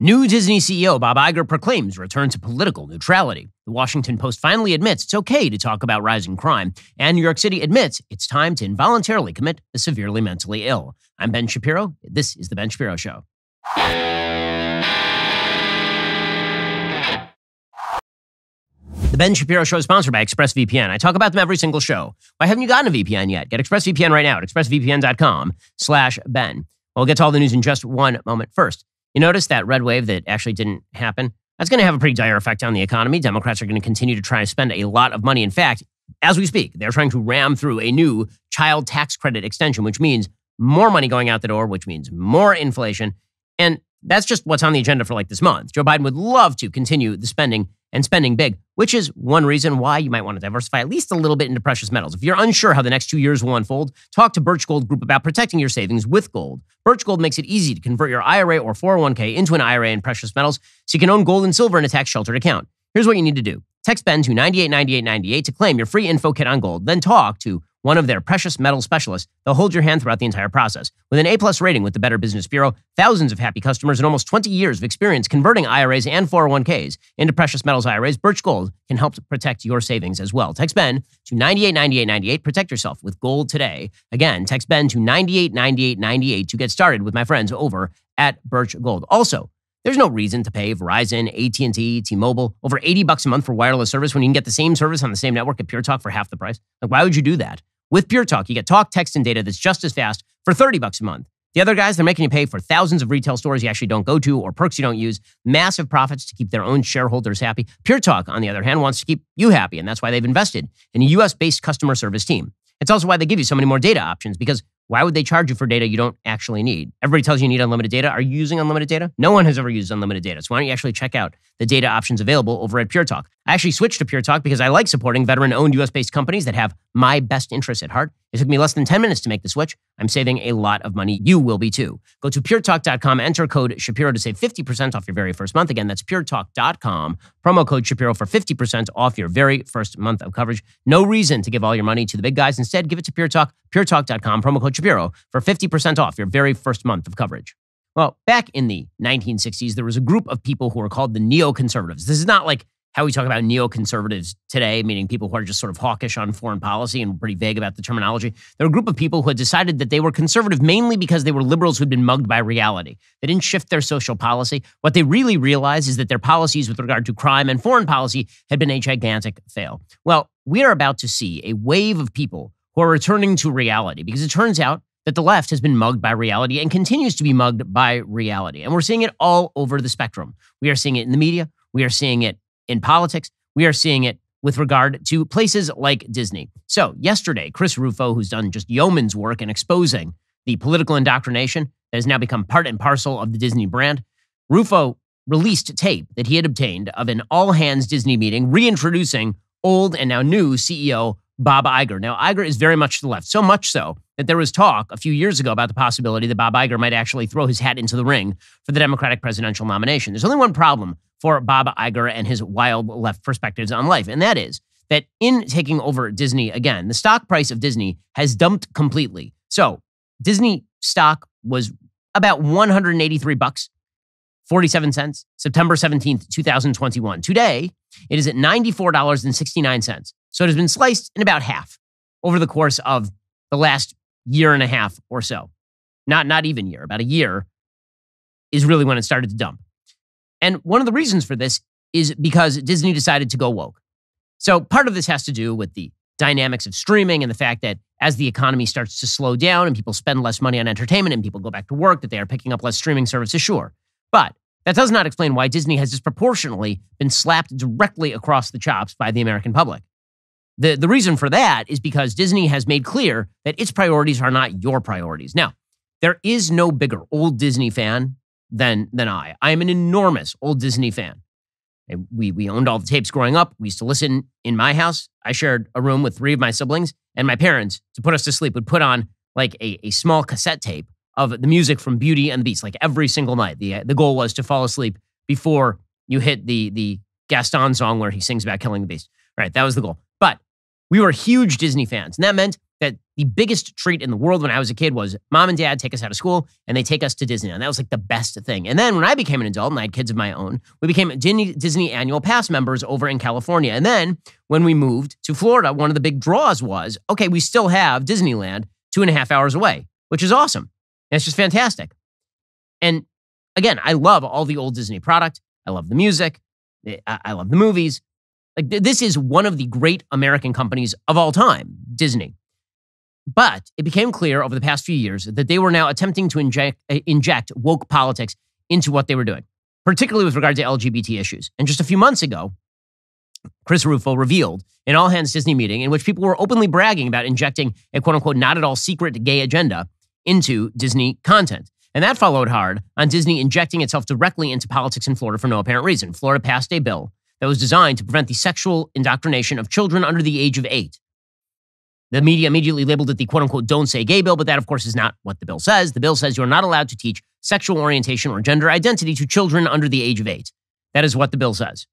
New Disney CEO Bob Iger proclaims return to political neutrality. The Washington Post finally admits it's okay to talk about rising crime. And New York City admits it's time to involuntarily commit the severely mentally ill. I'm Ben Shapiro. This is The Ben Shapiro Show. The Ben Shapiro Show is sponsored by ExpressVPN. I talk about them every single show. Why haven't you gotten a VPN yet? Get ExpressVPN right now at expressvpn.com/Ben. We'll get to all the news in just one moment. First, you notice that red wave that actually didn't happen? That's going to have a pretty dire effect on the economy. Democrats are going to continue to try to spend a lot of money. In fact, as we speak, they're trying to ram through a new child tax credit extension, which means more money going out the door, which means more inflation. And that's just what's on the agenda for like this month. Joe Biden would love to continue the spending and spending big, which is one reason why you might want to diversify at least a little bit into precious metals. If you're unsure how the next 2 years will unfold, talk to Birch Gold Group about protecting your savings with gold. Birch Gold makes it easy to convert your IRA or 401k into an IRA in precious metals so you can own gold and silver in a tax-sheltered account. Here's what you need to do. Text Ben to 989898 to claim your free info kit on gold, then talk to one of their precious metal specialists. They'll hold your hand throughout the entire process. With an A+ rating with the Better Business Bureau, thousands of happy customers, and almost 20 years of experience converting IRAs and 401ks into precious metals IRAs, Birch Gold can help protect your savings as well. Text Ben to 989898. Protect yourself with gold today. Again, text Ben to 989898 to get started with my friends over at Birch Gold. Also, there's no reason to pay Verizon, AT&T, T-Mobile over $80 a month for wireless service when you can get the same service on the same network at Pure Talk for half the price. Like, why would you do that? With Pure Talk, you get talk, text, and data that's just as fast for $30 a month. The other guys, they're making you pay for thousands of retail stores you actually don't go to or perks you don't use, massive profits to keep their own shareholders happy. Pure Talk, on the other hand, wants to keep you happy, and that's why they've invested in a U.S.-based customer service team. It's also why they give you so many more data options, because why would they charge you for data you don't actually need? Everybody tells you need unlimited data. Are you using unlimited data? No one has ever used unlimited data. So why don't you actually check out the data options available over at Pure Talk? I actually switched to Pure Talk because I like supporting veteran-owned U.S.-based companies that have my best interests at heart. It took me less than 10 minutes to make the switch. I'm saving a lot of money. You will be too. Go to puretalk.com, enter code Shapiro to save 50% off your very first month. Again, that's puretalk.com, promo code Shapiro for 50% off your very first month of coverage. No reason to give all your money to the big guys. Instead, give it to Pure Talk, puretalk.com, promo code Shapiro for 50% off your very first month of coverage. Well, back in the 1960s, there was a group of people who were called the neoconservatives. This is not like how we talk about neoconservatives today, meaning people who are just sort of hawkish on foreign policy and pretty vague about the terminology. They're a group of people who had decided that they were conservative mainly because they were liberals who'd been mugged by reality. They didn't shift their social policy. What they really realized is that their policies with regard to crime and foreign policy had been a gigantic fail. Well, we are about to see a wave of people who are returning to reality because it turns out that the left has been mugged by reality and continues to be mugged by reality. And we're seeing it all over the spectrum. We are seeing it in the media. We are seeing it in politics. We are seeing it with regard to places like Disney. So yesterday, Chris Rufo, who's done just yeoman's work in exposing the political indoctrination that has now become part and parcel of the Disney brand, Rufo released tape that he had obtained of an all-hands Disney meeting reintroducing old and now new CEO Bob Iger. Now, Iger is very much to the left, so much so that there was talk a few years ago about the possibility that Bob Iger might actually throw his hat into the ring for the Democratic presidential nomination. There's only one problem for Bob Iger and his wild left perspectives on life, and that is that in taking over Disney again, the stock price of Disney has dumped completely. So Disney stock was about $183.47, September 17th, 2021. Today, it is at $94.69. So it has been sliced in about half over the course of the last year and a half or so. Not even year, about a year is really when it started to dump. And one of the reasons for this is because Disney decided to go woke. So part of this has to do with the dynamics of streaming and the fact that as the economy starts to slow down and people spend less money on entertainment and people go back to work, that they are picking up less streaming services, sure. But that does not explain why Disney has disproportionately been slapped directly across the chops by the American public. The reason for that is because Disney has made clear that its priorities are not your priorities. Now, there is no bigger old Disney fan than I. I am an enormous old Disney fan. And we owned all the tapes growing up. We used to listen in my house. I shared a room with 3 of my siblings, and my parents, to put us to sleep, would put on like a small cassette tape of the music from Beauty and the Beast, like every single night. The goal was to fall asleep before you hit the Gaston song where he sings about killing the beast. Right, that was the goal. But we were huge Disney fans, and that meant that the biggest treat in the world when I was a kid was mom and dad take us out of school and they take us to Disney. And that was like the best thing. And then when I became an adult and I had kids of my own, we became Disney annual pass members over in California. And then when we moved to Florida, one of the big draws was, okay, we still have Disneyland 2.5 hours away, which is awesome. And it's just fantastic. And again, I love all the old Disney product. I love the music. I love the movies. Like this is one of the great American companies of all time, Disney. But it became clear over the past few years that they were now attempting to inject woke politics into what they were doing, particularly with regard to LGBT issues. And just a few months ago, Chris Rufo revealed an all-hands Disney meeting in which people were openly bragging about injecting a quote-unquote not at all secret gay agenda into Disney content. And that followed hard on Disney injecting itself directly into politics in Florida for no apparent reason. Florida passed a bill that was designed to prevent the sexual indoctrination of children under the age of 8. The media immediately labeled it the quote-unquote don't say gay bill, but that, of course, is not what the bill says. The bill says you're not allowed to teach sexual orientation or gender identity to children under the age of 8. That is what the bill says.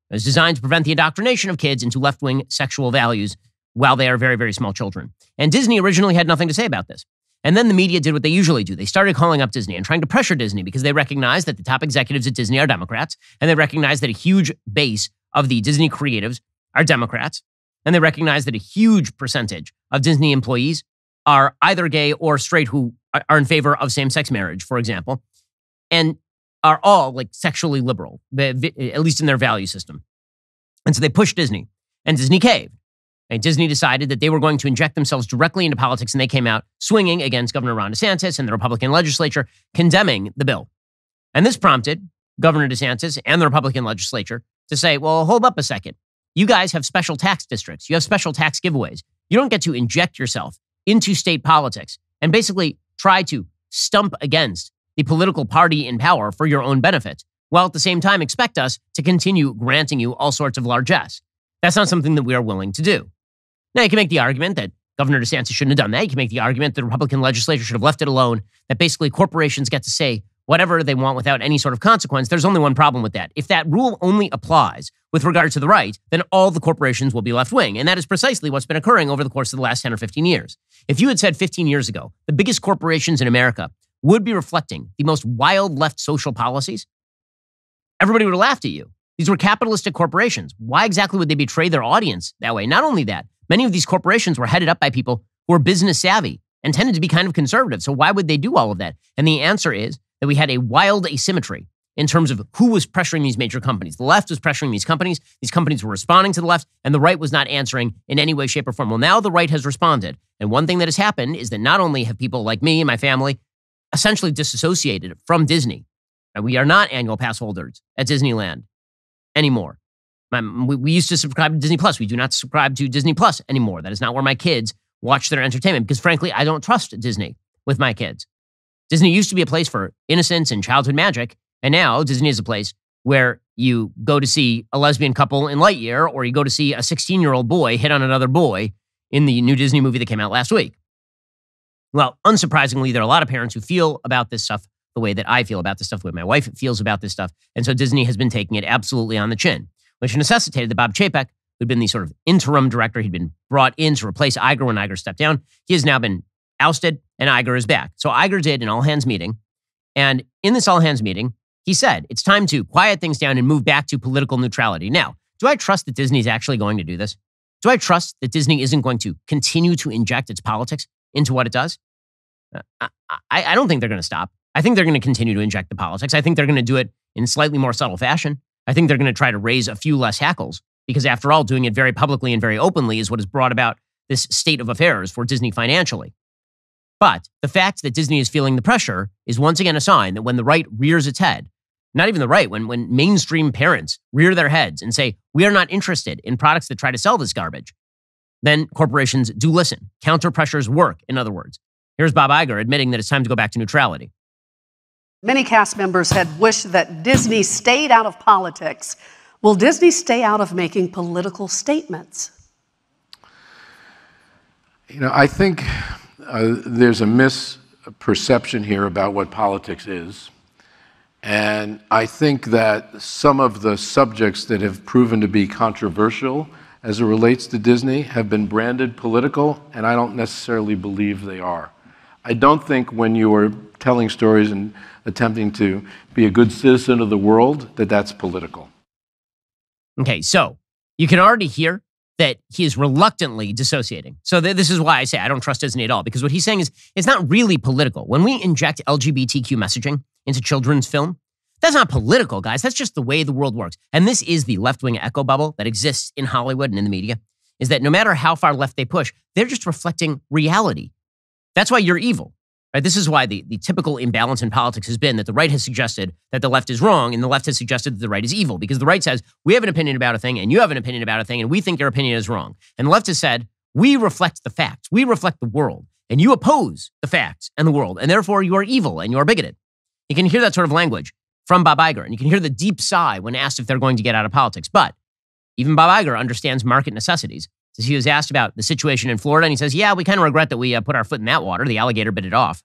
It was designed to prevent the indoctrination of kids into left-wing sexual values while they are very, very small children. And Disney originally had nothing to say about this. And then the media did what they usually do. They started calling up Disney and trying to pressure Disney because they recognize that the top executives at Disney are Democrats, and they recognize that a huge base of the Disney creatives are Democrats. And they recognize that a huge percentage of Disney employees are either gay or straight who are in favor of same-sex marriage, for example, and are all like sexually liberal, at least in their value system. And so they pushed Disney, and Disney caved. And Disney decided that they were going to inject themselves directly into politics, and they came out swinging against Governor Ron DeSantis and the Republican legislature, condemning the bill. And this prompted Governor DeSantis and the Republican legislature to say, well, hold up a second. You guys have special tax districts. You have special tax giveaways. You don't get to inject yourself into state politics and basically try to stump against the political party in power for your own benefit, while at the same time expect us to continue granting you all sorts of largesse. That's not something that we are willing to do. Now, you can make the argument that Governor DeSantis shouldn't have done that. You can make the argument that the Republican legislature should have left it alone, that basically corporations get to say whatever they want without any sort of consequence. There's only one problem with that. If that rule only applies with regard to the right, then all the corporations will be left-wing. And that is precisely what's been occurring over the course of the last 10 or 15 years. If you had said 15 years ago, the biggest corporations in America would be reflecting the most wild left social policies, everybody would have laughed at you. These were capitalistic corporations. Why exactly would they betray their audience that way? Not only that, many of these corporations were headed up by people who were business savvy and tended to be kind of conservative. So why would they do all of that? And the answer is that we had a wild asymmetry in terms of who was pressuring these major companies. The left was pressuring these companies were responding to the left, and the right was not answering in any way, shape, or form. Well, now the right has responded. And one thing that has happened is that not only have people like me and my family essentially disassociated from Disney, we are not annual pass holders at Disneyland anymore. We used to subscribe to Disney Plus. We do not subscribe to Disney Plus anymore. That is not where my kids watch their entertainment because, frankly, I don't trust Disney with my kids. Disney used to be a place for innocence and childhood magic, and now Disney is a place where you go to see a lesbian couple in Lightyear, or you go to see a 16-year-old boy hit on another boy in the new Disney movie that came out last week. Well, unsurprisingly, there are a lot of parents who feel about this stuff the way that I feel about this stuff, the way my wife feels about this stuff, and so Disney has been taking it absolutely on the chin, which necessitated that Bob Chapek, who'd been the sort of interim director, he'd been brought in to replace Iger when Iger stepped down. He has now been ousted, and Iger is back. So Iger did an all-hands meeting, and in this all-hands meeting, he said, it's time to quiet things down and move back to political neutrality. Now, do I trust that Disney is actually going to do this? Do I trust that Disney isn't going to continue to inject its politics into what it does? I don't think they're going to stop. I think they're going to continue to inject the politics. I think they're going to do it in slightly more subtle fashion. I think they're going to try to raise a few less hackles because, after all, doing it very publicly and very openly is what has brought about this state of affairs for Disney financially. But the fact that Disney is feeling the pressure is once again a sign that when the right rears its head, not even the right, when mainstream parents rear their heads and say, we are not interested in products that try to sell this garbage, then corporations do listen. Counter pressures work, in other words. Here's Bob Iger admitting that it's time to go back to neutrality. Many cast members had wished that Disney stayed out of politics. Will Disney stay out of making political statements? You know, I think there's a misperception here about what politics is. And I think that some of the subjects that have proven to be controversial as it relates to Disney have been branded political, and I don't necessarily believe they are. I don't think when you are telling stories and attempting to be a good citizen of the world that that's political. Okay, so you can already hear that he is reluctantly dissociating. So this is why I say I don't trust Disney at all, because what he's saying is it's not really political. When we inject LGBTQ messaging into children's film, that's not political, guys. That's just the way the world works. And this is the left-wing echo bubble that exists in Hollywood and in the media, is that no matter how far left they push, they're just reflecting reality. That's why you're evil. Right? This is why the typical imbalance in politics has been that the right has suggested that the left is wrong and the left has suggested that the right is evil, because the right says, we have an opinion about a thing and you have an opinion about a thing and we think your opinion is wrong. And the left has said, we reflect the facts. We reflect the world and you oppose the facts and the world, and therefore you are evil and you are bigoted. You can hear that sort of language from Bob Iger, and you can hear the deep sigh when asked if they're going to get out of politics. But even Bob Iger understands market necessities. So he was asked about the situation in Florida, and he says, yeah, we kind of regret that we put our foot in that water. The alligator bit it off.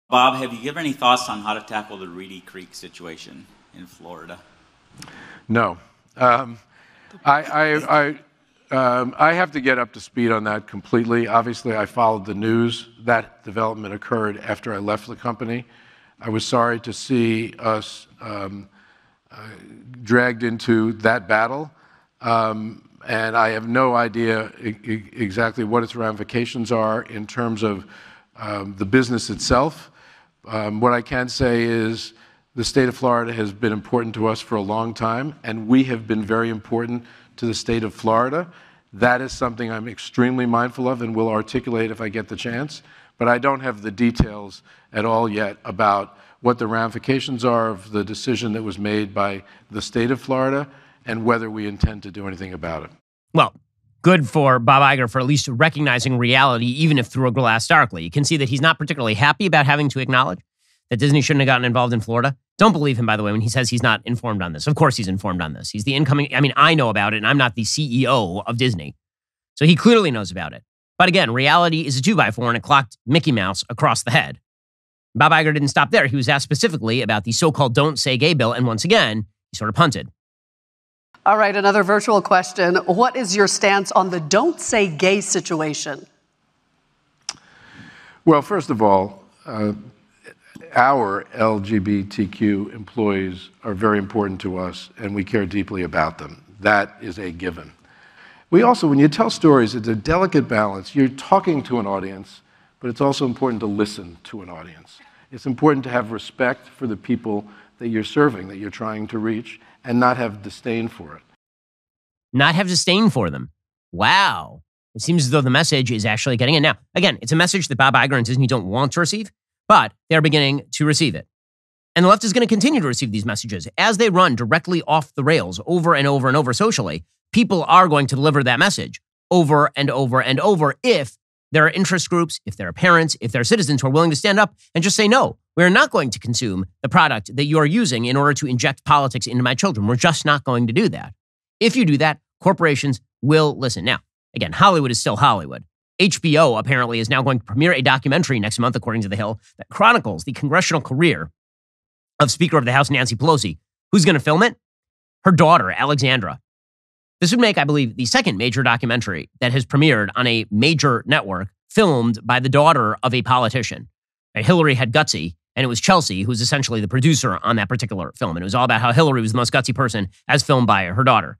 Bob, have you given any thoughts on how to tackle the Reedy Creek situation in Florida? No. I have to get up to speed on that completely. Obviously, I followed the news. That development occurred after I left the company. I was sorry to see us dragged into that battle. And I have no idea exactly what its ramifications are in terms of the business itself. What I can say is the state of Florida has been important to us for a long time, and we have been very important to the state of Florida. That is something I'm extremely mindful of and will articulate if I get the chance. But I don't have the details at all yet about what the ramifications are of the decision that was made by the state of Florida and whether we intend to do anything about it. Well, good for Bob Iger for at least recognizing reality, even if through a glass darkly. You can see that he's not particularly happy about having to acknowledge that Disney shouldn't have gotten involved in Florida. Don't believe him, by the way, when he says he's not informed on this. Of course he's informed on this. He's the incoming, I know about it, and I'm not the CEO of Disney. So he clearly knows about it. But again, reality is a 2x4, and it clocked Mickey Mouse across the head. Bob Iger didn't stop there. He was asked specifically about the so-called Don't Say Gay bill, and once again, he sort of punted. All right, another virtual question. What is your stance on the Don't Say Gay situation? Well, first of all, our LGBTQ employees are very important to us, and we care deeply about them. That is a given. We also, when you tell stories, it's a delicate balance. You're talking to an audience, but it's also important to listen to an audience. It's important to have respect for the people that you're serving, that you're trying to reach, and not have disdain for it. Not have disdain for them. Wow. It seems as though the message is actually getting in. Now, again, it's a message that Bob Iger and Disney don't want to receive, but they're beginning to receive it. And the left is going to continue to receive these messages. As they run directly off the rails over and over and over socially, people are going to deliver that message over and over and over if there are interest groups, if there are parents, if there are citizens who are willing to stand up and just say, no, we're not going to consume the product that you are using in order to inject politics into my children. We're just not going to do that. If you do that, corporations will listen. Now, again, Hollywood is still Hollywood. HBO apparently is now going to premiere a documentary next month, according to The Hill, that chronicles the congressional career of Speaker of the House Nancy Pelosi. Who's going to film it? Her daughter, Alexandra. This would make, I believe, the second major documentary that has premiered on a major network filmed by the daughter of a politician. Hillary had Gutsy, and it was Chelsea who was essentially the producer on that particular film. And it was all about how Hillary was the most gutsy person as filmed by her daughter.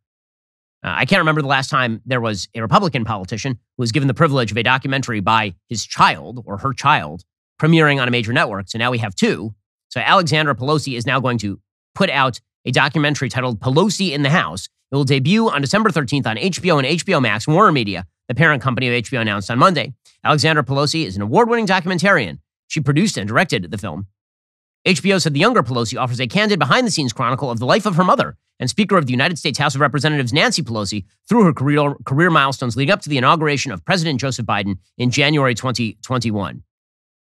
I can't remember the last time there was a Republican politician who was given the privilege of a documentary by his child or her child premiering on a major network. So now we have two. So Alexandra Pelosi is now going to put out a documentary titled Pelosi in the House. It will debut on December 13th on HBO and HBO Max. Warner Media, the parent company of HBO, announced on Monday. Alexandra Pelosi is an award-winning documentarian. She produced and directed the film. HBO said the younger Pelosi offers a candid behind-the-scenes chronicle of the life of her mother and Speaker of the United States House of Representatives Nancy Pelosi through her career milestones leading up to the inauguration of President Joseph Biden in January 2021.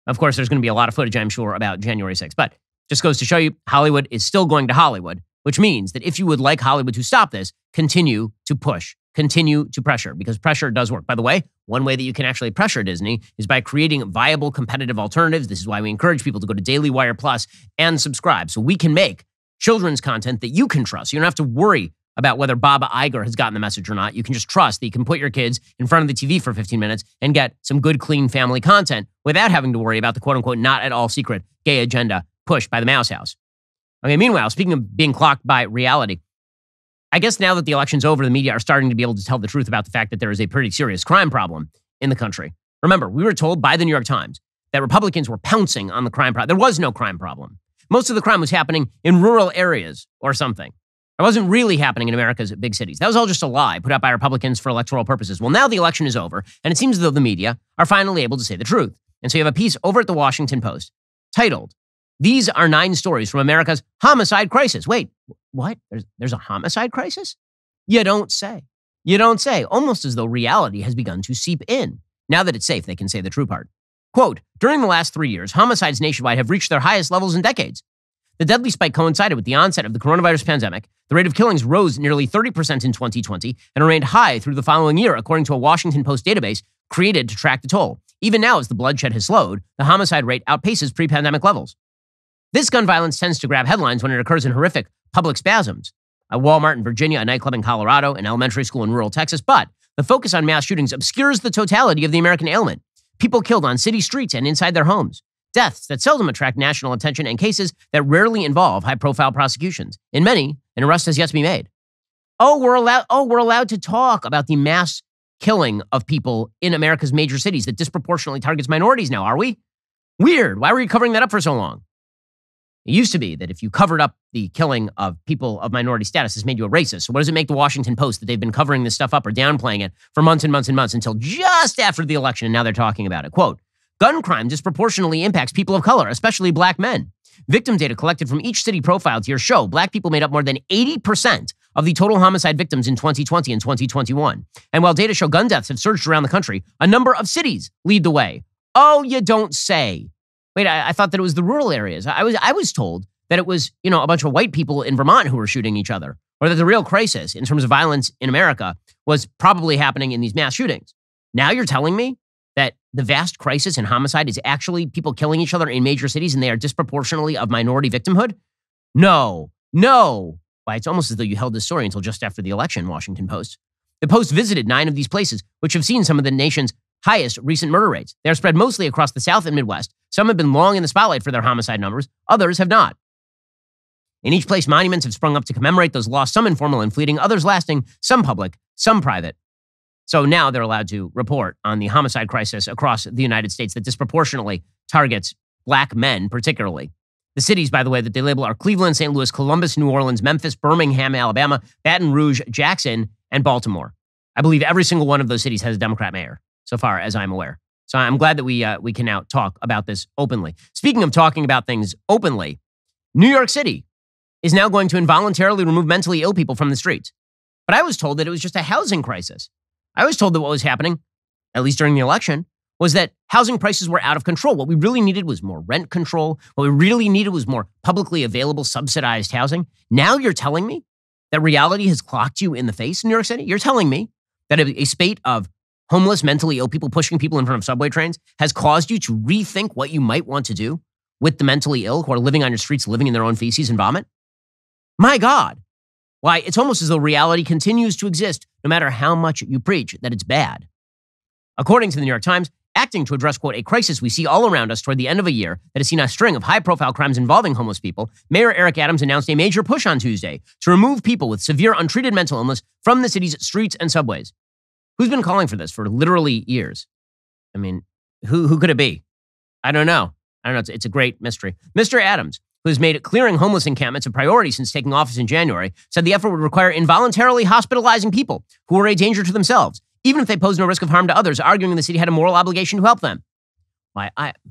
Of course, there's going to be a lot of footage, I'm sure, about January 6th, but just goes to show you Hollywood is still going to Hollywood, which means that if you would like Hollywood to stop this, continue to push, continue to pressure, because pressure does work. By the way, one way that you can actually pressure Disney is by creating viable competitive alternatives. This is why we encourage people to go to DailyWire Plus and subscribe so we can make children's content that you can trust. You don't have to worry about whether Bob Iger has gotten the message or not. You can just trust that you can put your kids in front of the TV for 15 minutes and get some good, clean family content without having to worry about the quote-unquote not at all secret gay agenda pushed by the Mouse House. Okay, meanwhile, speaking of being clocked by reality, I guess now that the election's over, the media are starting to be able to tell the truth about the fact that there is a pretty serious crime problem in the country. Remember, we were told by the New York Times that Republicans were pouncing on the crime problem. There was no crime problem. Most of the crime was happening in rural areas or something. It wasn't really happening in America's big cities. That was all just a lie put out by Republicans for electoral purposes. Well, now the election is over, and it seems as though the media are finally able to say the truth. And so you have a piece over at the Washington Post titled, "These are 9 stories from America's homicide crisis." Wait, what? There's a homicide crisis? You don't say. You don't say. Almost as though reality has begun to seep in. Now that it's safe, they can say the true part. Quote, "During the last 3 years, homicides nationwide have reached their highest levels in decades. The deadly spike coincided with the onset of the coronavirus pandemic. The rate of killings rose nearly 30% in 2020 and remained high through the following year, according to a Washington Post database created to track the toll. Even now, as the bloodshed has slowed, the homicide rate outpaces pre-pandemic levels. This gun violence tends to grab headlines when it occurs in horrific public spasms. A Walmart in Virginia, a nightclub in Colorado, an elementary school in rural Texas, but the focus on mass shootings obscures the totality of the American ailment. People killed on city streets and inside their homes. Deaths that seldom attract national attention and cases that rarely involve high-profile prosecutions. In many, an arrest has yet to be made. We're allowed to talk about the mass killing of people in America's major cities that disproportionately targets minorities now, are we? Weird. Why were you covering that up for so long? It used to be that if you covered up the killing of people of minority status, this made you a racist. So what does it make the Washington Post that they've been covering this stuff up or downplaying it for months and months and months until just after the election, and now they're talking about it? Quote, "Gun crime disproportionately impacts people of color, especially black men. Victim data collected from each city profiled here show black people made up more than 80% of the total homicide victims in 2020 and 2021. And while data show gun deaths have surged around the country, a number of cities lead the way." Oh, you don't say. Wait, I thought that it was the rural areas. I was told that it was, a bunch of white people in Vermont who were shooting each other, or that the real crisis in terms of violence in America was probably happening in these mass shootings. Now you're telling me that the vast crisis in homicide is actually people killing each other in major cities and they are disproportionately of minority victimhood? No. Why, it's almost as though you held this story until just after the election, Washington Post. The Post visited 9 of these places, which have seen some of the nation's highest recent murder rates. They are spread mostly across the South and Midwest. Some have been long in the spotlight for their homicide numbers. Others have not. In each place, monuments have sprung up to commemorate those lost, some informal and fleeting, others lasting, some public, some private. So now they're allowed to report on the homicide crisis across the United States that disproportionately targets black men particularly. The cities, by the way, that they label are Cleveland, St. Louis, Columbus, New Orleans, Memphis, Birmingham, Alabama, Baton Rouge, Jackson, and Baltimore. I believe every single one of those cities has a Democrat mayor, so far as I'm aware. So I'm glad that we can now talk about this openly. Speaking of talking about things openly, New York City is now going to involuntarily remove mentally ill people from the streets. But I was told that it was just a housing crisis. I was told that what was happening, at least during the election, was that housing prices were out of control. What we really needed was more rent control. What we really needed was more publicly available subsidized housing. Now you're telling me that reality has clocked you in the face in New York City? You're telling me that a spate of homeless, mentally ill people pushing people in front of subway trains has caused you to rethink what you might want to do with the mentally ill who are living on your streets, living in their own feces and vomit? My God. Why, it's almost as though reality continues to exist no matter how much you preach that it's bad. According to the New York Times, acting to address, quote, a crisis we see all around us toward the end of a year that has seen a string of high-profile crimes involving homeless people, Mayor Eric Adams announced a major push on Tuesday to remove people with severe untreated mental illness from the city's streets and subways. Who's been calling for this for literally years? I mean, who could it be? I don't know. It's a great mystery. Mr. Adams, who has made clearing homeless encampments a priority since taking office in January, said the effort would require involuntarily hospitalizing people who were a danger to themselves, even if they pose no risk of harm to others, arguing the city had a moral obligation to help them. Why,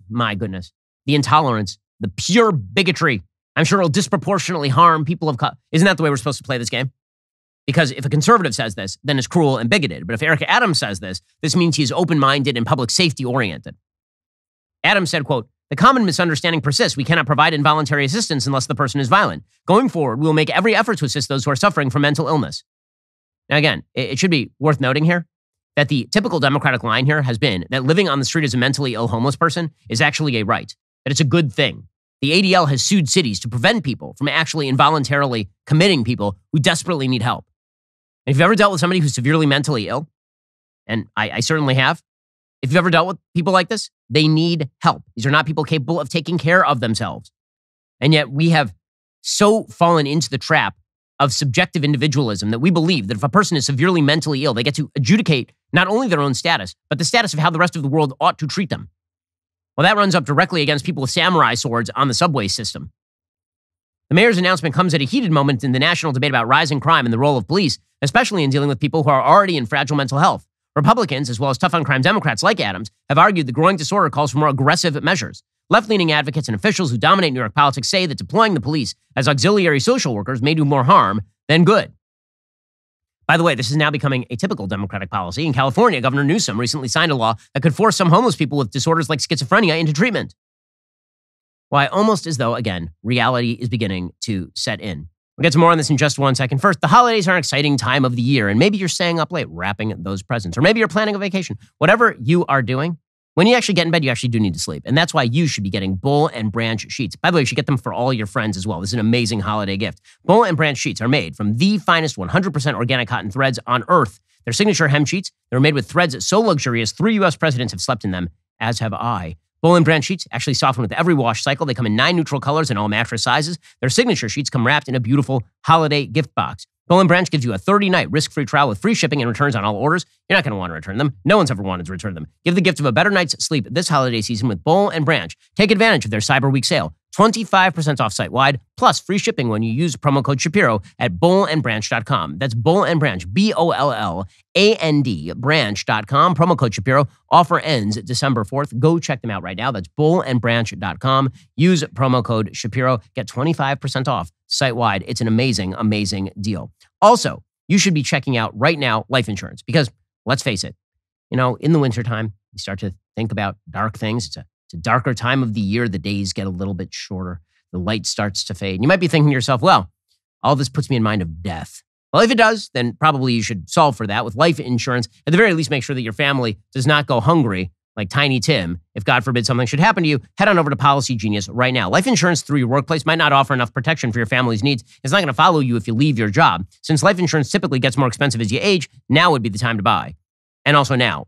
my goodness, the intolerance, the pure bigotry. I'm sure it'll disproportionately harm people of color. Isn't that the way we're supposed to play this game? Because if a conservative says this, then it's cruel and bigoted. But if Eric Adams says this means he's open-minded and public safety-oriented. Adams said, quote, "The common misunderstanding persists. We cannot provide involuntary assistance unless the person is violent. Going forward, we will make every effort to assist those who are suffering from mental illness." Now, again, it should be worth noting here that the typical Democratic line here has been that living on the street as a mentally ill homeless person is actually a right, that it's a good thing. The ADL has sued cities to prevent people from actually involuntarily committing people who desperately need help. And if you've ever dealt with somebody who's severely mentally ill, and I certainly have, if you've ever dealt with people like this, they need help. These are not people capable of taking care of themselves. And yet we have so fallen into the trap of subjective individualism that we believe that if a person is severely mentally ill, they get to adjudicate not only their own status, but the status of how the rest of the world ought to treat them. Well, that runs up directly against people with samurai swords on the subway system. The mayor's announcement comes at a heated moment in the national debate about rising crime and the role of police, especially in dealing with people who are already in fragile mental health. Republicans, as well as tough-on-crime Democrats like Adams, have argued the growing disorder calls for more aggressive measures. Left-leaning advocates and officials who dominate New York politics say that deploying the police as auxiliary social workers may do more harm than good. By the way, this is now becoming a typical Democratic policy. In California, Governor Newsom recently signed a law that could force some homeless people with disorders like schizophrenia into treatment. Why, almost as though, again, reality is beginning to set in. We'll get to more on this in just 1 second. First, the holidays are an exciting time of the year, and maybe you're staying up late wrapping those presents, or maybe you're planning a vacation. Whatever you are doing, when you actually get in bed, you actually do need to sleep. And that's why you should be getting Boll and Branch sheets. By the way, you should get them for all your friends as well. This is an amazing holiday gift. Boll and Branch sheets are made from the finest 100% organic cotton threads on earth. They're signature hem sheets. They're made with threads so luxurious, 3 U.S. presidents have slept in them, as have I. Boll and Branch sheets actually soften with every wash cycle. They come in 9 neutral colors and all mattress sizes. Their signature sheets come wrapped in a beautiful holiday gift box. Boll and Branch gives you a 30-night risk-free trial with free shipping and returns on all orders. You're not going to want to return them. No one's ever wanted to return them. Give the gift of a better night's sleep this holiday season with Boll and Branch. Take advantage of their Cyber Week sale. 25% off site-wide, plus free shipping when you use promo code Shapiro at bollandbranch.com. That's Boll and Branch, BOLLAND, branch.com. Promo code Shapiro. Offer ends December 4th. Go check them out right now. That's bollandbranch.com. Use promo code Shapiro. Get 25% off site-wide. It's an amazing, amazing deal. Also, you should be checking out right now life insurance because, let's face it, in the wintertime, you start to think about dark things. It's a darker time of the year. The days get a little bit shorter. The light starts to fade. And you might be thinking to yourself, well, all this puts me in mind of death. Well, if it does, then probably you should solve for that with life insurance. At the very least, make sure that your family does not go hungry like Tiny Tim. If God forbid something should happen to you, head on over to Policy Genius right now. Life insurance through your workplace might not offer enough protection for your family's needs. It's not going to follow you if you leave your job. Since life insurance typically gets more expensive as you age, now would be the time to buy. And also now,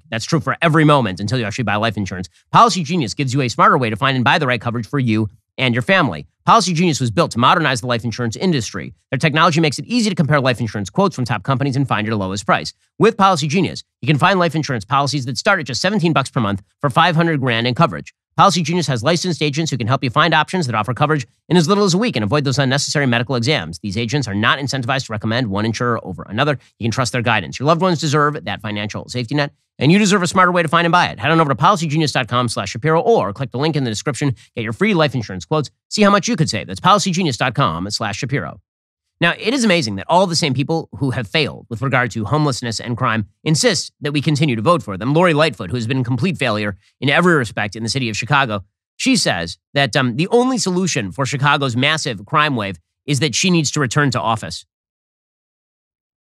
that's true for every moment until you actually buy life insurance. Policy Genius gives you a smarter way to find and buy the right coverage for you and your family. Policy Genius was built to modernize the life insurance industry. Their technology makes it easy to compare life insurance quotes from top companies and find your lowest price. With Policy Genius, you can find life insurance policies that start at just $17 per month for $500,000 in coverage. Policy Genius has licensed agents who can help you find options that offer coverage in as little as a week and avoid those unnecessary medical exams. These agents are not incentivized to recommend one insurer over another. You can trust their guidance. Your loved ones deserve that financial safety net, and you deserve a smarter way to find and buy it. Head on over to policygenius.com/Shapiro or click the link in the description. Get your free life insurance quotes. See how much you could save. That's policygenius.com/Shapiro. Now, it is amazing that all the same people who have failed with regard to homelessness and crime insist that we continue to vote for them. Lori Lightfoot, who has been a complete failure in every respect in the city of Chicago, she says that the only solution for Chicago's massive crime wave is that she needs to return to office.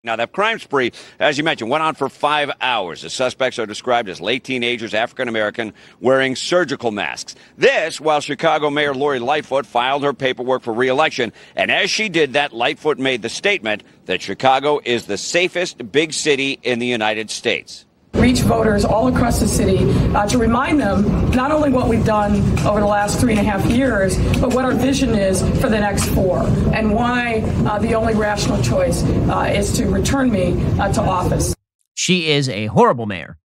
Now, that crime spree, as you mentioned, went on for 5 hours. The suspects are described as late teenagers, African-American, wearing surgical masks. This, while Chicago Mayor Lori Lightfoot filed her paperwork for re-election. And as she did that, Lightfoot made the statement that Chicago is the safest big city in the United States. Reach voters all across the city to remind them not only what we've done over the last 3.5 years, but what our vision is for the next 4, and why the only rational choice is to return me to office. She is a horrible mayor.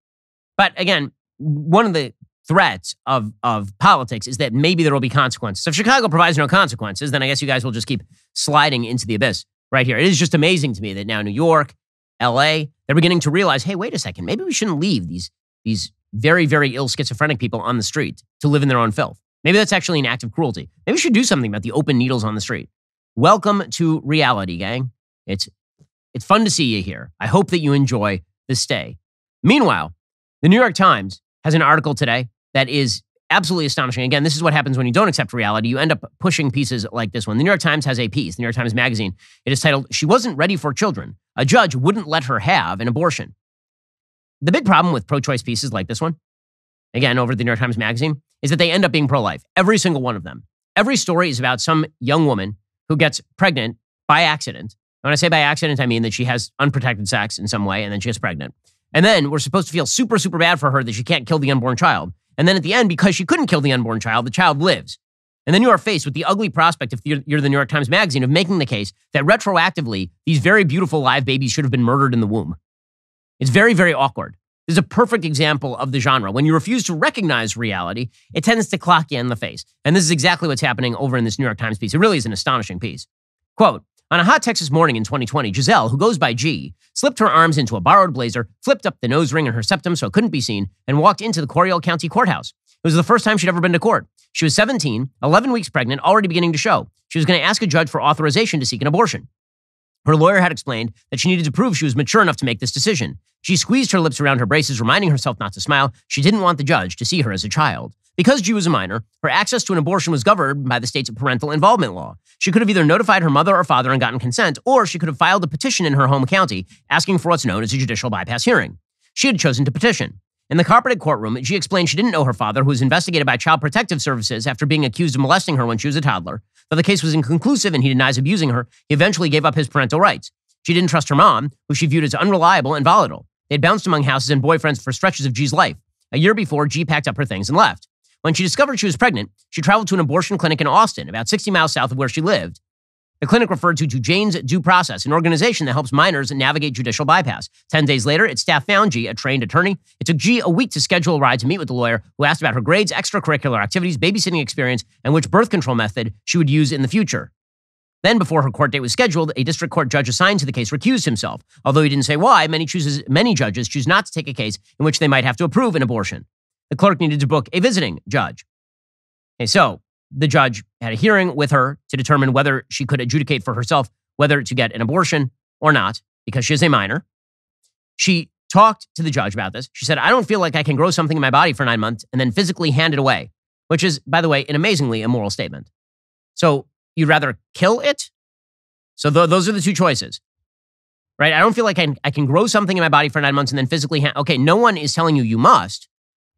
But again, one of the threats of politics is that maybe there will be consequences. So if Chicago provides no consequences, then I guess you guys will just keep sliding into the abyss right here. It is just amazing to me that now New York, LA, they're beginning to realize, hey, wait a second, maybe we shouldn't leave these very, very ill schizophrenic people on the street to live in their own filth. Maybe that's actually an act of cruelty. Maybe we should do something about the open needles on the street. Welcome to reality, gang. It's fun to see you here. I hope that you enjoy the stay. Meanwhile, the New York Times has an article today that is absolutely astonishing. Again, this is what happens when you don't accept reality. You end up pushing pieces like this one. The New York Times has a piece, the New York Times Magazine. It is titled, "She Wasn't Ready for Children. A Judge Wouldn't Let Her Have an Abortion." The big problem with pro-choice pieces like this one, again, over at the New York Times Magazine, is that they end up being pro-life. Every single one of them. Every story is about some young woman who gets pregnant by accident When I say by accident, I mean that she has unprotected sex in some way and then she gets pregnant. And then we're supposed to feel super, super bad for her that she can't kill the unborn child. And then at the end, because she couldn't kill the unborn child, the child lives. And then you are faced with the ugly prospect, if you're the New York Times Magazine, of making the case that retroactively, these very beautiful live babies should have been murdered in the womb. It's very, very awkward. This is a perfect example of the genre. When you refuse to recognize reality, it tends to clock you in the face. And this is exactly what's happening over in this New York Times piece. It really is an astonishing piece. Quote, on a hot Texas morning in 2020, Giselle, who goes by G, slipped her arms into a borrowed blazer, flipped up the nose ring in her septum so it couldn't be seen, and walked into the Coryell County Courthouse. It was the first time she'd ever been to court. She was 17, 11 weeks pregnant, already beginning to show. She was going to ask a judge for authorization to seek an abortion. Her lawyer had explained that she needed to prove she was mature enough to make this decision. She squeezed her lips around her braces, reminding herself not to smile. She didn't want the judge to see her as a child. Because G was a minor, her access to an abortion was governed by the state's parental involvement law. She could have either notified her mother or father and gotten consent, or she could have filed a petition in her home county asking for what's known as a judicial bypass hearing. She had chosen to petition. In the carpeted courtroom, she explained she didn't know her father, who was investigated by Child Protective Services after being accused of molesting her when she was a toddler. Though the case was inconclusive and he denies abusing her, he eventually gave up his parental rights. She didn't trust her mom, who she viewed as unreliable and volatile. They had bounced among houses and boyfriends for stretches of G's life. A year before, G packed up her things and left. When she discovered she was pregnant, she traveled to an abortion clinic in Austin, about 60 miles south of where she lived. The clinic referred to Jane's Due Process, an organization that helps minors navigate judicial bypass. 10 days later, its staff found G, a trained attorney. It took G a week to schedule a ride to meet with the lawyer, who asked about her grades, extracurricular activities, babysitting experience, and which birth control method she would use in the future. Then, before her court date was scheduled, a district court judge assigned to the case recused himself. Although he didn't say why, many judges choose not to take a case in which they might have to approve an abortion. The clerk needed to book a visiting judge. Okay, so the judge had a hearing with her to determine whether she could adjudicate for herself whether to get an abortion or not, because she is a minor. She talked to the judge about this. She said, I don't feel like I can grow something in my body for 9 months and then physically hand it away, which is, by the way, an amazingly immoral statement. So you'd rather kill it? So those are the two choices, right? I don't feel like I can grow something in my body for 9 months and then physically okay, no one is telling you must,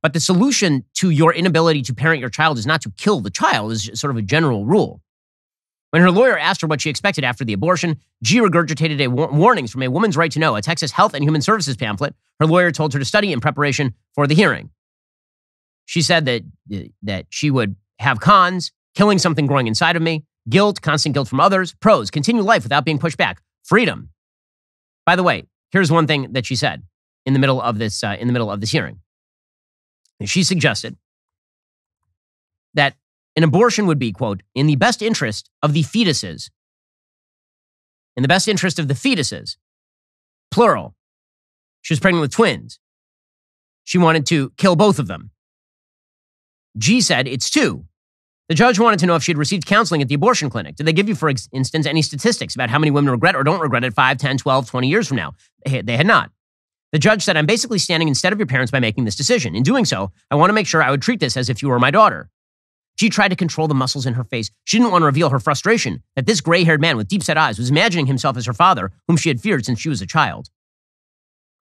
but the solution to your inability to parent your child is not to kill the child, is sort of a general rule. When her lawyer asked her what she expected after the abortion, G regurgitated warnings from A Woman's Right to Know, a Texas Health and Human Services pamphlet her lawyer told her to study in preparation for the hearing. She said that she would have cons, killing something growing inside of me, guilt, constant guilt from others, pros, continue life without being pushed back, freedom. By the way, here's one thing that she said in the middle of this hearing. She suggested that an abortion would be, quote, in the best interest of the fetuses. In the best interest of the fetuses. Plural. She was pregnant with twins. She wanted to kill both of them. G said it's two. The judge wanted to know if she had received counseling at the abortion clinic. Did they give you, for instance, any statistics about how many women regret or don't regret it 5, 10, 12, 20 years from now? They had not. The judge said, I'm basically standing instead of your parents by making this decision. In doing so, I want to make sure I would treat this as if you were my daughter. She tried to control the muscles in her face. She didn't want to reveal her frustration that this gray-haired man with deep-set eyes was imagining himself as her father, whom she had feared since she was a child.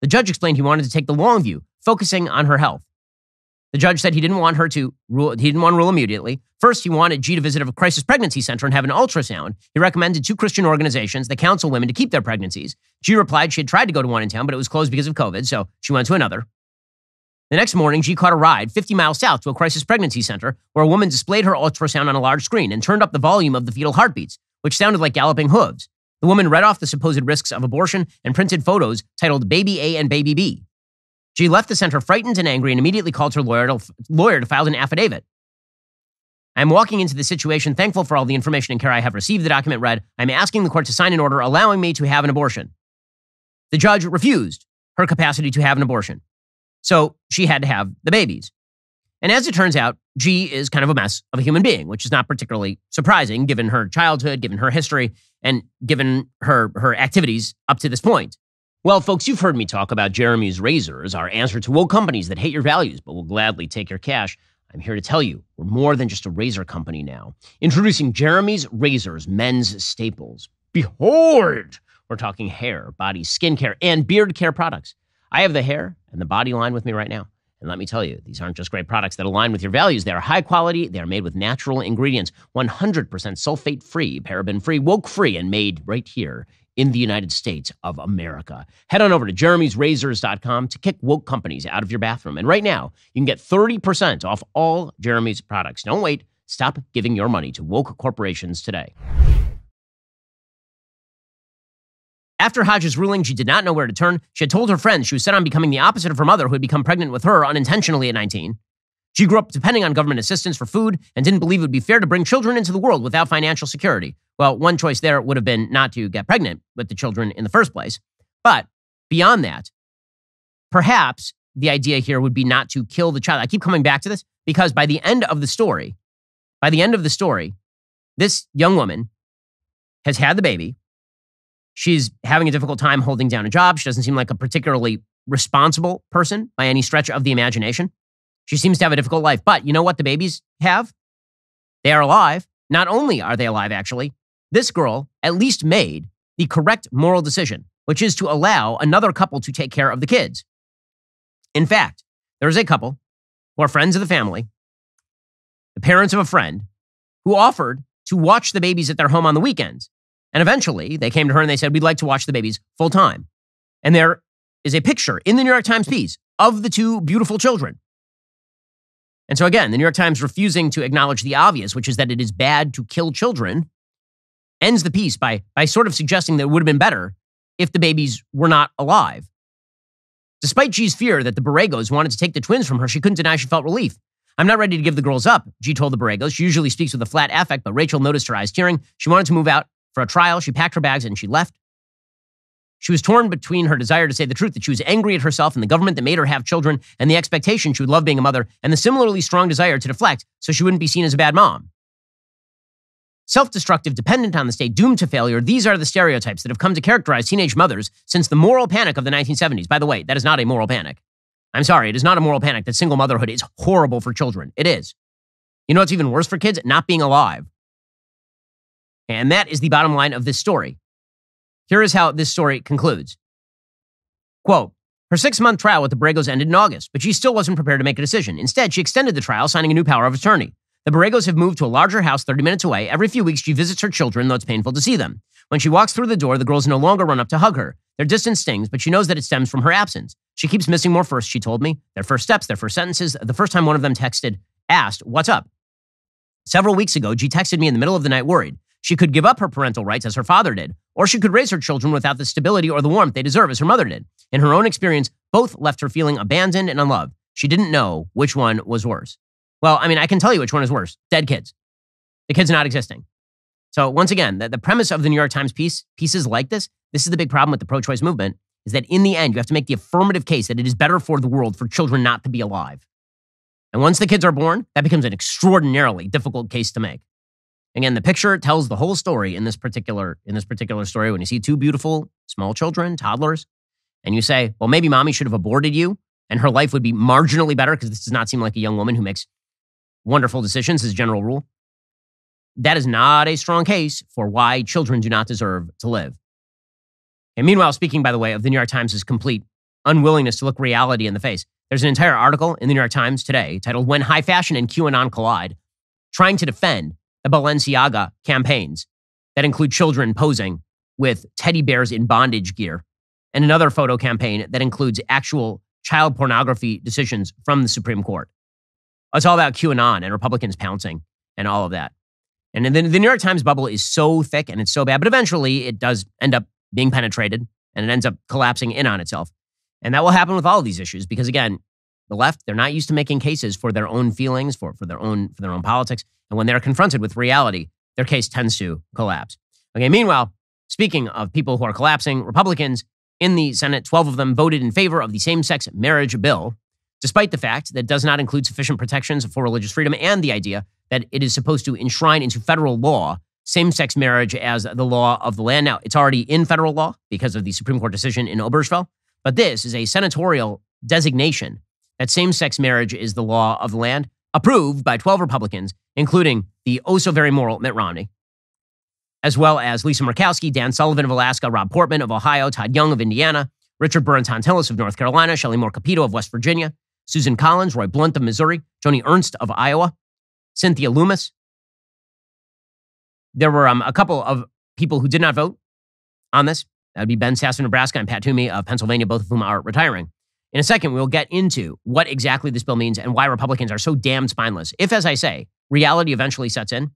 The judge explained he wanted to take the long view, focusing on her health. The judge said he didn't want to rule immediately. First, he wanted G to visit a crisis pregnancy center and have an ultrasound. He recommended 2 Christian organizations that counsel women to keep their pregnancies. G replied she had tried to go to one in town, but it was closed because of COVID, so she went to another. The next morning, G caught a ride 50 miles south to a crisis pregnancy center where a woman displayed her ultrasound on a large screen and turned up the volume of the fetal heartbeats, which sounded like galloping hooves. The woman read off the supposed risks of abortion and printed photos titled Baby A and Baby B. She left the center frightened and angry and immediately called her lawyer to file an affidavit. I'm walking into the situation thankful for all the information and care I have received, the document read. I'm asking the court to sign an order allowing me to have an abortion. The judge refused her capacity to have an abortion. So she had to have the babies. And as it turns out, G is kind of a mess of a human being, which is not particularly surprising given her childhood, given her history, and given her activities up to this point. Well, folks, you've heard me talk about Jeremy's Razors, our answer to woke companies that hate your values but will gladly take your cash. I'm here to tell you, we're more than just a razor company now. Introducing Jeremy's Razors, men's staples. Behold! We're talking hair, body, skincare, and beard care products. I have the hair and the body line with me right now. And And let me tell you, these aren't just great products that align with your values. They are high quality. They are made with natural ingredients, 100% sulfate-free, paraben-free, woke-free, and made right here in the United States of America. Head on over to jeremy'srazors.com to kick woke companies out of your bathroom. And right now, you can get 30% off all Jeremy's products. Don't wait. Stop giving your money to woke corporations today. After Hodges' ruling, she did not know where to turn. She had told her friends she was set on becoming the opposite of her mother, who had become pregnant with her unintentionally at 19. She grew up depending on government assistance for food and didn't believe it would be fair to bring children into the world without financial security. Well, one choice there would have been not to get pregnant with the children in the first place. But beyond that, perhaps the idea here would be not to kill the child. I keep coming back to this because by the end of the story, this young woman has had the baby. She's having a difficult time holding down a job. She doesn't seem like a particularly responsible person by any stretch of the imagination. She seems to have a difficult life. But you know what the babies have? They are alive. Not only are they alive, actually, this girl at least made the correct moral decision, which is to allow another couple to take care of the kids. In fact, there is a couple who are friends of the family, the parents of a friend, who offered to watch the babies at their home on the weekends. And eventually, they came to her and they said, we'd like to watch the babies full time. And there is a picture in the New York Times piece of the two beautiful children. And so again, the New York Times refusing to acknowledge the obvious, which is that it is bad to kill children, ends the piece by sort of suggesting that it would have been better if the babies were not alive. Despite G's fear that the Borregos wanted to take the twins from her, she couldn't deny she felt relief. I'm not ready to give the girls up, G told the Borregos. She usually speaks with a flat affect, but Rachel noticed her eyes tearing. She wanted to move out for a trial. She packed her bags and she left. She was torn between her desire to say the truth, that she was angry at herself and the government that made her have children, and the expectation she would love being a mother, and the similarly strong desire to deflect so she wouldn't be seen as a bad mom. Self-destructive, dependent on the state, doomed to failure, these are the stereotypes that have come to characterize teenage mothers since the moral panic of the 1970s. By the way, that is not a moral panic. I'm sorry, it is not a moral panic that single motherhood is horrible for children. It is. You know what's even worse for kids? Not being alive. And that is the bottom line of this story. Here is how this story concludes. Quote, her 6-month trial with the Borregos ended in August, but she still wasn't prepared to make a decision. Instead, she extended the trial, signing a new power of attorney. The Borregos have moved to a larger house 30 minutes away. Every few weeks, she visits her children, though it's painful to see them. When she walks through the door, the girls no longer run up to hug her. Their distance stings, but she knows that it stems from her absence. She keeps missing more firsts, she told me. Their first steps, their first sentences. The first time one of them asked, what's up? Several weeks ago, G texted me in the middle of the night worried. She could give up her parental rights as her father did, or she could raise her children without the stability or the warmth they deserve as her mother did. In her own experience, both left her feeling abandoned and unloved. She didn't know which one was worse. Well, I mean, I can tell you which one is worse. Dead kids. The kids not existing. So once again, the premise of the New York Times pieces like this is the big problem with the pro-choice movement, is that in the end, you have to make the affirmative case that it is better for the world for children not to be alive. And once the kids are born, that becomes an extraordinarily difficult case to make. Again, the picture tells the whole story in this particular story. When you see two beautiful small children, toddlers, and you say, well, maybe mommy should have aborted you and her life would be marginally better, because this does not seem like a young woman who makes wonderful decisions as a general rule. That is not a strong case for why children do not deserve to live. And meanwhile, speaking, by the way, of the New York Times' complete unwillingness to look reality in the face, there's an entire article in the New York Times today titled When High Fashion and QAnon Collide, trying to defend the Balenciaga campaigns that include children posing with teddy bears in bondage gear, and another photo campaign that includes actual child pornography decisions from the Supreme Court. It's all about QAnon and Republicans pouncing and all of that. And then the New York Times bubble is so thick and it's so bad, but eventually it does end up being penetrated and it ends up collapsing in on itself. And that will happen with all of these issues because, again, the left, they're not used to making cases for their own feelings, for their own politics. And when they're confronted with reality, their case tends to collapse. Okay, meanwhile, speaking of people who are collapsing, Republicans in the Senate, 12 of them voted in favor of the same-sex marriage bill, despite the fact that it does not include sufficient protections for religious freedom and the idea that it is supposed to enshrine into federal law same-sex marriage as the law of the land. Now, it's already in federal law because of the Supreme Court decision in Obergefell, but this is a senatorial designation that same-sex marriage is the law of the land, approved by 12 Republicans, including the oh-so-very moral Mitt Romney, as well as Lisa Murkowski, Dan Sullivan of Alaska, Rob Portman of Ohio, Todd Young of Indiana, Richard Burr and Tom Tillis of North Carolina, Shelley Moore Capito of West Virginia, Susan Collins, Roy Blunt of Missouri, Joni Ernst of Iowa, Cynthia Loomis. There were a couple of people who did not vote on this. That would be Ben Sass of Nebraska and Pat Toomey of Pennsylvania, both of whom are retiring. In a second, we'll get into what exactly this bill means and why Republicans are so damn spineless. If, as I say, reality eventually sets in,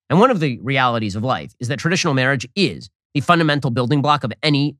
and one of the realities of life is that traditional marriage is the fundamental building block of any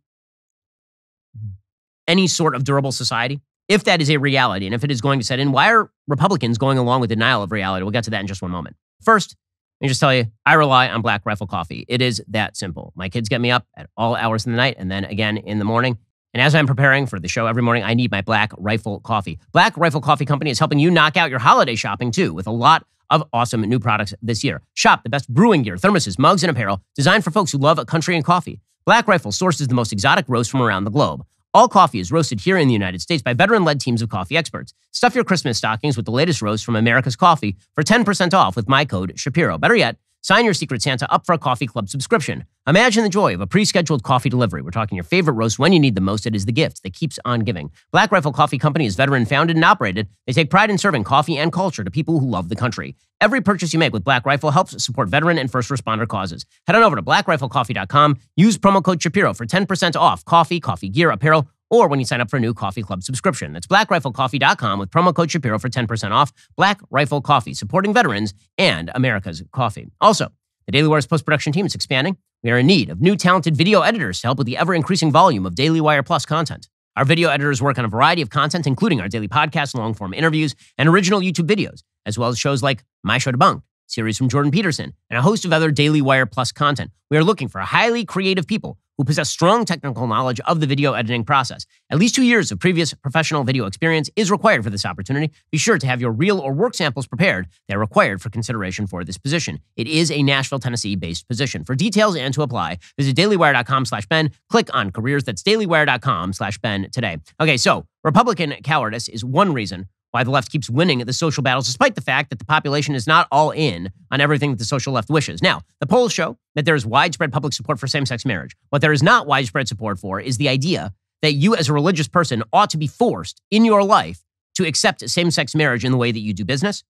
sort of durable society. If that is a reality, and if it is going to set in, why are Republicans going along with denial of reality? We'll get to that in just one moment. First, let me just tell you, I rely on Black Rifle coffee. It is that simple. My kids get me up at all hours of the night and then again in the morning. And as I'm preparing for the show every morning, I need my Black Rifle coffee. Black Rifle Coffee Company is helping you knock out your holiday shopping too, with a lot of awesome new products this year. Shop the best brewing gear, thermoses, mugs, and apparel designed for folks who love country and coffee. Black Rifle sources the most exotic roasts from around the globe. All coffee is roasted here in the United States by veteran-led teams of coffee experts. Stuff your Christmas stockings with the latest roast from America's coffee for 10% off with my code Shapiro. Better yet, sign your Secret Santa up for a coffee club subscription. Imagine the joy of a pre-scheduled coffee delivery. We're talking your favorite roast when you need the most. It is the gift that keeps on giving. Black Rifle Coffee Company is veteran-founded and operated. They take pride in serving coffee and culture to people who love the country. Every purchase you make with Black Rifle helps support veteran and first responder causes. Head on over to blackriflecoffee.com. Use promo code Shapiro for 10% off coffee, coffee gear, apparel, or when you sign up for a new coffee club subscription. That's blackriflecoffee.com with promo code Shapiro for 10% off. Black Rifle Coffee, supporting veterans and America's coffee. Also, the Daily Wire's post-production team is expanding. We are in need of new talented video editors to help with the ever-increasing volume of Daily Wire Plus content. Our video editors work on a variety of content, including our daily podcasts, long-form interviews, and original YouTube videos, as well as shows like My Show Debunked, series from Jordan Peterson, and a host of other Daily Wire Plus content. We are looking for highly creative people who possess strong technical knowledge of the video editing process. At least 2 years of previous professional video experience is required for this opportunity. Be sure to have your reel or work samples prepared. They are required for consideration for this position. It is a Nashville, Tennessee-based position. For details and to apply, visit dailywire.com/Ben. Click on careers. That's dailywire.com/Ben today. Okay, so Republican cowardice is one reason why the left keeps winning the social battles, despite the fact that the population is not all in on everything that the social left wishes. Now, the polls show that there is widespread public support for same-sex marriage. What there is not widespread support for is the idea that you as a religious person ought to be forced in your life to accept same-sex marriage in the way that you do business,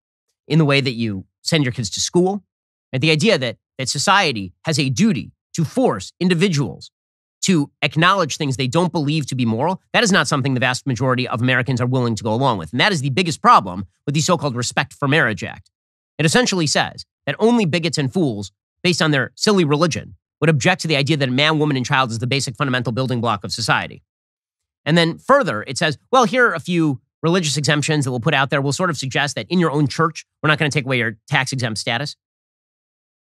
in the way that you send your kids to school. And the idea that society has a duty to force individuals to acknowledge things they don't believe to be moral, that is not something the vast majority of Americans are willing to go along with. And that is the biggest problem with the so-called Respect for Marriage Act. It essentially says that only bigots and fools, based on their silly religion, would object to the idea that a man, woman, and child is the basic fundamental building block of society. And then further, it says, well, here are a few religious exemptions that we'll put out there. We'll sort of suggest that in your own church, we're not going to take away your tax-exempt status.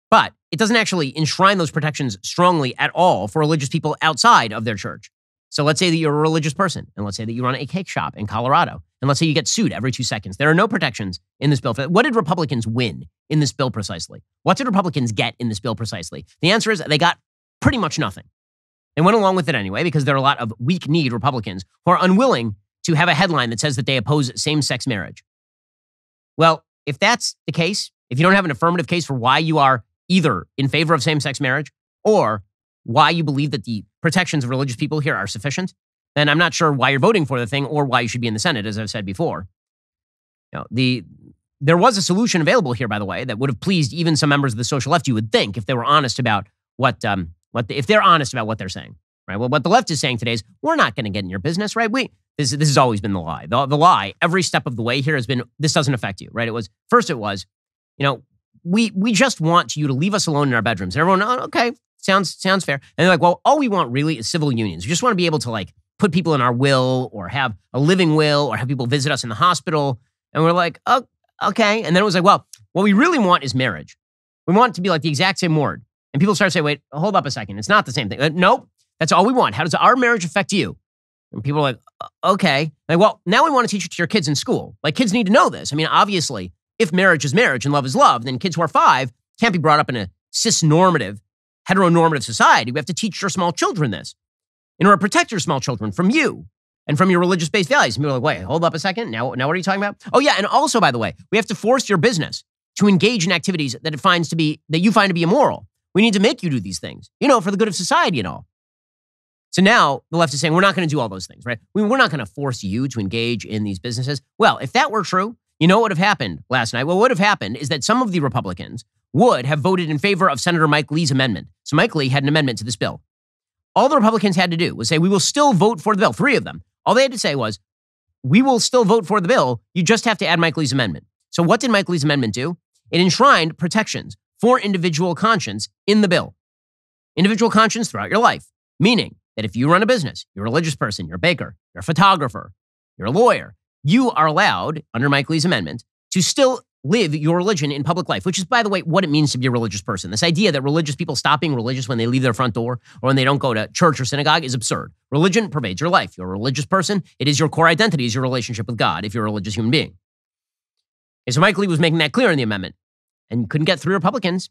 But it doesn't actually enshrine those protections strongly at all for religious people outside of their church. So let's say that you're a religious person, and let's say that you run a cake shop in Colorado, and let's say you get sued every 2 seconds. There are no protections in this bill. What did Republicans win in this bill precisely? What did Republicans get in this bill precisely? The answer is they got pretty much nothing. They went along with it anyway because there are a lot of weak-kneed Republicans who are unwilling to have a headline that says that they oppose same-sex marriage. Well, if that's the case, if you don't have an affirmative case for why you are either in favor of same-sex marriage or why you believe that the protections of religious people here are sufficient, then I'm not sure why you're voting for the thing or why you should be in the Senate, as I've said before. You know, there was a solution available here, by the way, that would have pleased even some members of the social left, you would think, if they were honest about if they're honest about what they're saying, right? Well, what the left is saying today is, we're not going to get in your business, right? This has always been the lie. The lie, every step of the way here has been, this doesn't affect you, right? It was, we just want you to leave us alone in our bedrooms. And everyone, oh, okay, sounds fair. And they're like, well, all we want really is civil unions. We just want to be able to put people in our will or have a living will or have people visit us in the hospital. And we're like, oh, okay. And then it was like, well, what we really want is marriage. We want it to be like the exact same word. And people start to say, wait, hold up a second. It's not the same thing. Nope, that's all we want. How does our marriage affect you? And people are like, okay. Like, well, now we want to teach it to your kids in school. Like, kids need to know this. I mean, obviously, if marriage is marriage and love is love, then kids who are 5 can't be brought up in a cis-normative, heteronormative society. We have to teach your small children this in order to protect your small children from you and from your religious-based values. And people are like, wait, hold up a second. Now what are you talking about? Oh, yeah, and also, by the way, we have to force your business to engage in activities that you find to be immoral. We need to make you do these things, for the good of society and all. So now the left is saying, we're not going to do all those things, right? We're not going to force you to engage in these businesses. Well, if that were true, you know what would have happened last night? What would have happened is that some of the Republicans would have voted in favor of Senator Mike Lee's amendment. So Mike Lee had an amendment to this bill. All the Republicans had to do was say, we will still vote for the bill. 3 of them. All they had to say was, we will still vote for the bill. You just have to add Mike Lee's amendment. So what did Mike Lee's amendment do? It enshrined protections for individual conscience in the bill. Individual conscience throughout your life, meaning that if you run a business, you're a religious person, you're a baker, you're a photographer, you're a lawyer, you are allowed, under Mike Lee's amendment, to still live your religion in public life, which is, by the way, what it means to be a religious person. This idea that religious people stop being religious when they leave their front door or when they don't go to church or synagogue is absurd. Religion pervades your life. You're a religious person. It is your core identity, is your relationship with God if you're a religious human being. And so Mike Lee was making that clear in the amendment and couldn't get 3 Republicans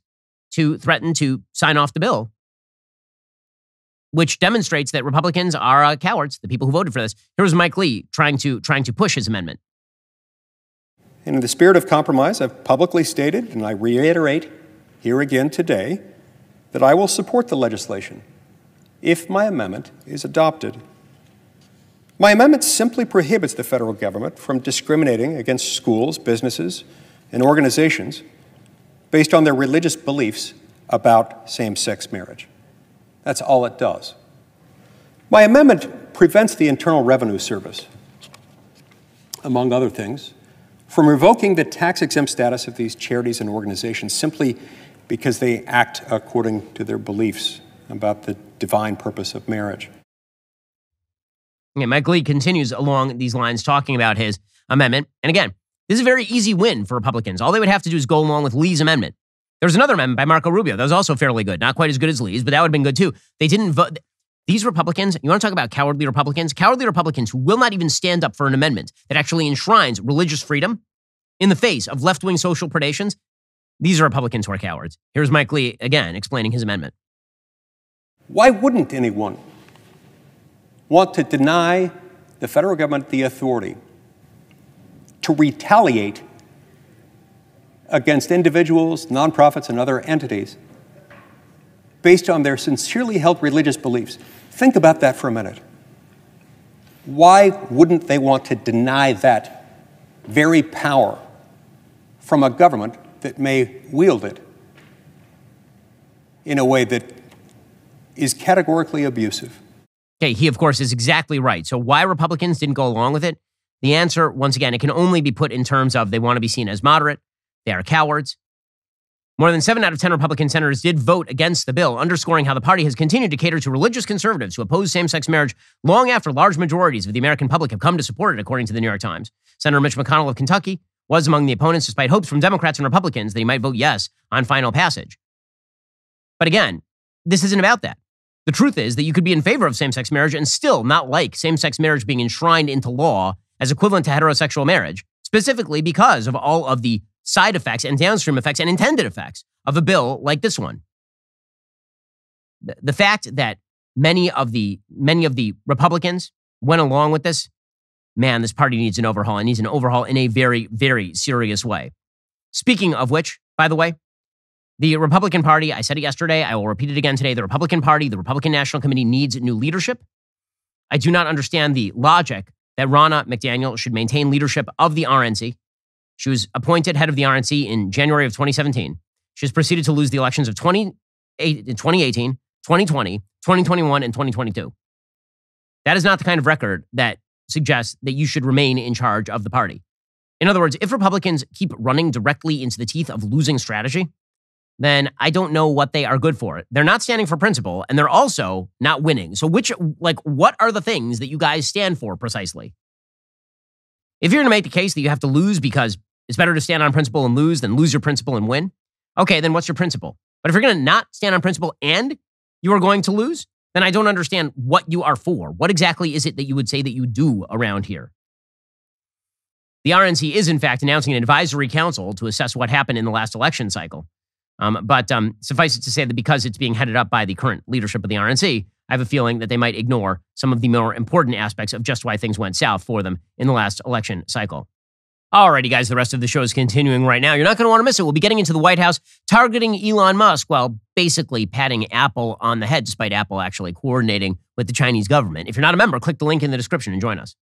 to threaten to sign off the bill, which demonstrates that Republicans are cowards, the people who voted for this. Here was Mike Lee trying to push his amendment. And in the spirit of compromise, I've publicly stated, and I reiterate here again today, that I will support the legislation if my amendment is adopted. My amendment simply prohibits the federal government from discriminating against schools, businesses, and organizations based on their religious beliefs about same-sex marriage. That's all it does. My amendment prevents the Internal Revenue Service, among other things, from revoking the tax-exempt status of these charities and organizations simply because they act according to their beliefs about the divine purpose of marriage. Yeah, Mike Lee continues along these lines talking about his amendment. And again, this is a very easy win for Republicans. All they would have to do is go along with Lee's amendment. There was another amendment by Marco Rubio that was also fairly good. Not quite as good as Lee's, but that would have been good too. They didn't vote. These Republicans, you want to talk about cowardly Republicans? Cowardly Republicans who will not even stand up for an amendment that actually enshrines religious freedom in the face of left-wing social predations. These are Republicans who are cowards. Here's Mike Lee again explaining his amendment. Why wouldn't anyone want to deny the federal government the authority to retaliate against individuals, nonprofits, and other entities based on their sincerely held religious beliefs? Think about that for a minute. Why wouldn't they want to deny that very power from a government that may wield it in a way that is categorically abusive? Okay, he, of course, is exactly right. So why Republicans didn't go along with it? The answer, once again, it can only be put in terms of they want to be seen as moderate. They are cowards. More than 7 out of 10 Republican senators did vote against the bill, underscoring how the party has continued to cater to religious conservatives who oppose same-sex marriage long after large majorities of the American public have come to support it, according to the New York Times. Senator Mitch McConnell of Kentucky was among the opponents, despite hopes from Democrats and Republicans that he might vote yes on final passage. But again, this isn't about that. The truth is that you could be in favor of same-sex marriage and still not like same-sex marriage being enshrined into law as equivalent to heterosexual marriage, specifically because of all of the side effects and downstream effects and intended effects of a bill like this one. The fact that many of the Republicans went along with this, man, this party needs an overhaul. It needs an overhaul in a very, very serious way. Speaking of which, by the way, the Republican Party, I said it yesterday, I will repeat it again today, the Republican Party, the Republican National Committee needs new leadership. I do not understand the logic that Ronna McDaniel should maintain leadership of the RNC. She was appointed head of the RNC in January of 2017. She has proceeded to lose the elections of 2018, 2020, 2021, and 2022. That is not the kind of record that suggests that you should remain in charge of the party. In other words, if Republicans keep running directly into the teeth of losing strategy, then I don't know what they are good for. They're not standing for principle, and they're also not winning. So what are the things that you guys stand for precisely? If you're going to make the case that you have to lose because it's better to stand on principle and lose than lose your principle and win, okay, then what's your principle? But if you're going to not stand on principle and you are going to lose, then I don't understand what you are for. What exactly is it that you would say that you do around here? The RNC is, in fact, announcing an advisory council to assess what happened in the last election cycle. But suffice it to say that because it's being headed up by the current leadership of the RNC, I have a feeling that they might ignore some of the more important aspects of just why things went south for them in the last election cycle. Alrighty, guys, the rest of the show is continuing right now. You're not going to want to miss it. We'll be getting into the White House targeting Elon Musk while basically patting Apple on the head, despite Apple actually coordinating with the Chinese government. If you're not a member, click the link in the description and join us.